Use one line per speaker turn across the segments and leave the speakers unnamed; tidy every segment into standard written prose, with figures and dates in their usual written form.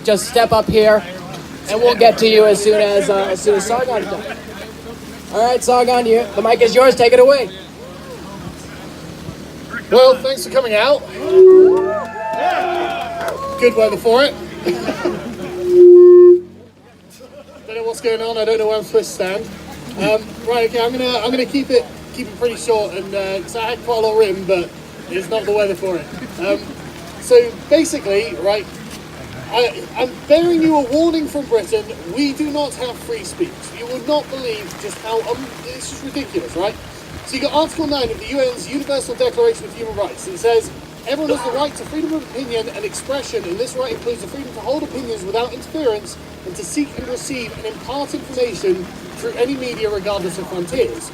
just step up here, and we'll get to you as soon as Sargon's done. All right, Sargon, the mic is yours. Take it away.
Well, thanks for coming out. Good weather for it. Don't know what's going on. I don't know where I'm supposed to stand. Right, okay. I'm gonna keep it pretty short, and because I had quite a lot written, but it's not the weather for it. So basically, right, I'm bearing you a warning from Britain. We do not have free speech. You will not believe just how it's just ridiculous, right? So you got Article 9 of the UN's Universal Declaration of Human Rights. It says everyone has the right to freedom of opinion and expression, and this right includes the freedom to hold opinions without interference and to seek and receive and impart information through any media regardless of frontiers.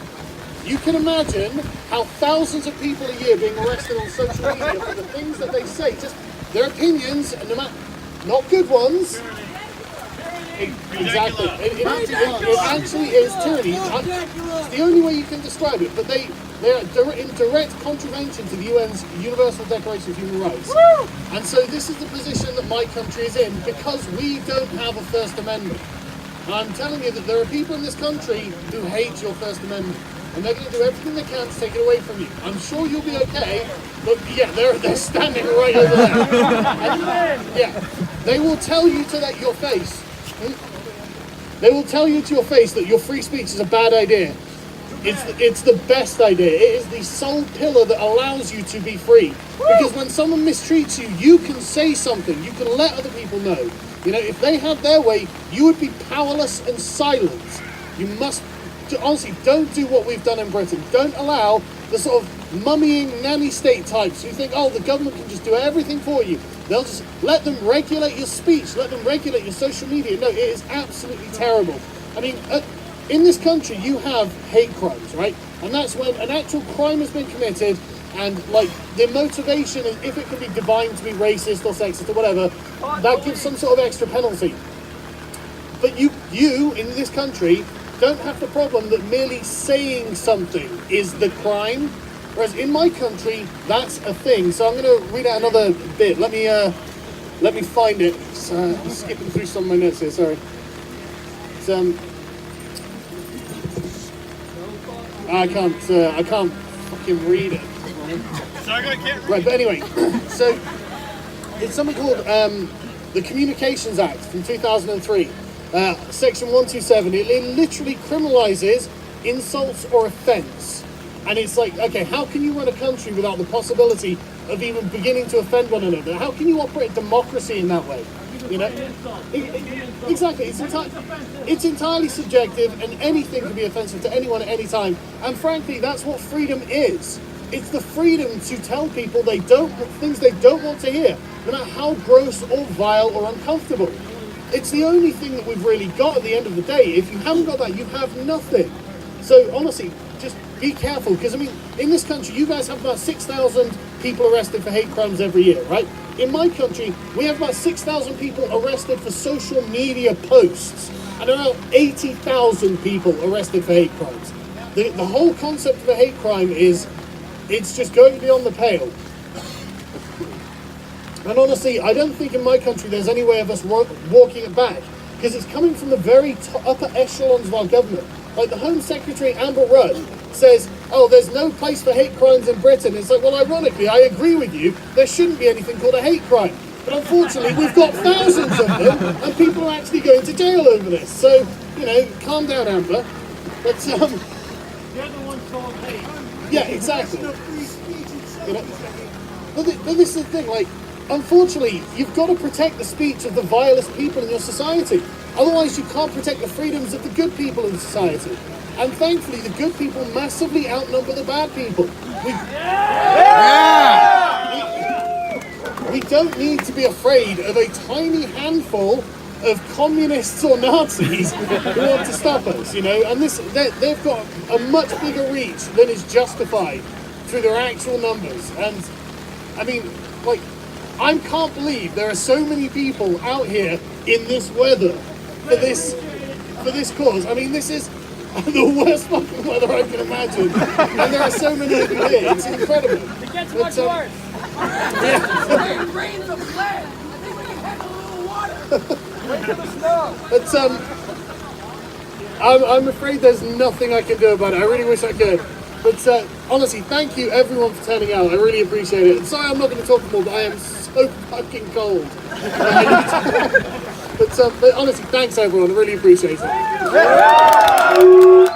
You can imagine how thousands of people a year being arrested on social media for the things that they say, just their opinions, and not good ones. Exactly. It actually is tyranny. It's the only way you can describe it, but they are in direct contravention to the UN's Universal Declaration of Human Rights. Woo! And so this is the position that my country is in because we don't have a First Amendment. I'm telling you that there are people in this country who hate your First Amendment, and they're going to do everything they can to take it away from you. I'm sure you'll be okay, but yeah, they're standing right over there. And, yeah, they will tell you to your face. They will tell you to your face that your free speech is a bad idea. It's the best idea. It is the sole pillar that allows you to be free. Because when someone mistreats you, you can say something. You can let other people know. You know, if they had their way, you would be powerless and silent. You must, honestly, don't do what we've done in Britain. Don't allow the sort of mummying nanny state types who think, oh, the government can just do everything for you. They'll just let them regulate your speech, let them regulate your social media. No, it is absolutely terrible. I mean, in this country, you have hate crimes, right? And that's when an actual crime has been committed, and like the motivation, if it can be defined to be racist or sexist or whatever, that gives some sort of extra penalty. But you in this country don't have the problem that merely saying something is the crime. Whereas in my country, that's a thing. So I'm going to read out another bit. Let me find it. I'm skipping through some of my notes here. Sorry. I can't fucking read it. Right, but anyway, so it's something called the Communications Act from 2003, Section 127. It literally criminalizes insults or offense. And it's like, okay, how can you run a country without the possibility of even beginning to offend one another? How can you operate democracy in that way? You know, exactly. It's entirely subjective, and anything can be offensive to anyone at any time. And frankly, that's what freedom is. It's the freedom to tell people things they don't want to hear, no matter how gross or vile or uncomfortable. It's the only thing that we've really got at the end of the day. If you haven't got that, you have nothing. So honestly, just be careful, because I mean, in this country, you guys have about 6,000 people arrested for hate crimes every year, right? In my country, we have about 6,000 people arrested for social media posts, and around 80,000 people arrested for hate crimes. The whole concept of a hate crime is, it's just going beyond the pale. And honestly, I don't think in my country there's any way of us walking it back, because it's coming from the very upper echelons of our government. Like the Home Secretary, Amber Rudd, says, oh, there's no place for hate crimes in Britain. It's like, well, ironically, I agree with you. There shouldn't be anything called a hate crime. But unfortunately, we've got thousands of them, and people are actually going to jail over this. So, you know, calm down, Amber. But,
You're the one called hate.
Yeah, exactly. You know, but this is the thing, like, unfortunately, you've got to protect the speech of the vilest people in your society. Otherwise, you can't protect the freedoms of the good people in society. And thankfully, the good people massively outnumber the bad people. We don't need to be afraid of a tiny handful of communists or Nazis who want to stop us, you know. And they've got a much bigger reach than is justified through their actual numbers. And I mean, like, I can't believe there are so many people out here in this weather for this cause. I mean, this is the worst fucking weather I can imagine, and there are so many of you here. It's incredible.
It gets much worse.
Yeah.
Rain's a plan. I think we can handle a little water.
But I'm afraid there's nothing I can do about it. I really wish I could. But honestly, thank you everyone for turning out. I really appreciate it. And sorry I'm not going to talk more, but I am so fucking cold. But honestly, thanks everyone. I really appreciate it.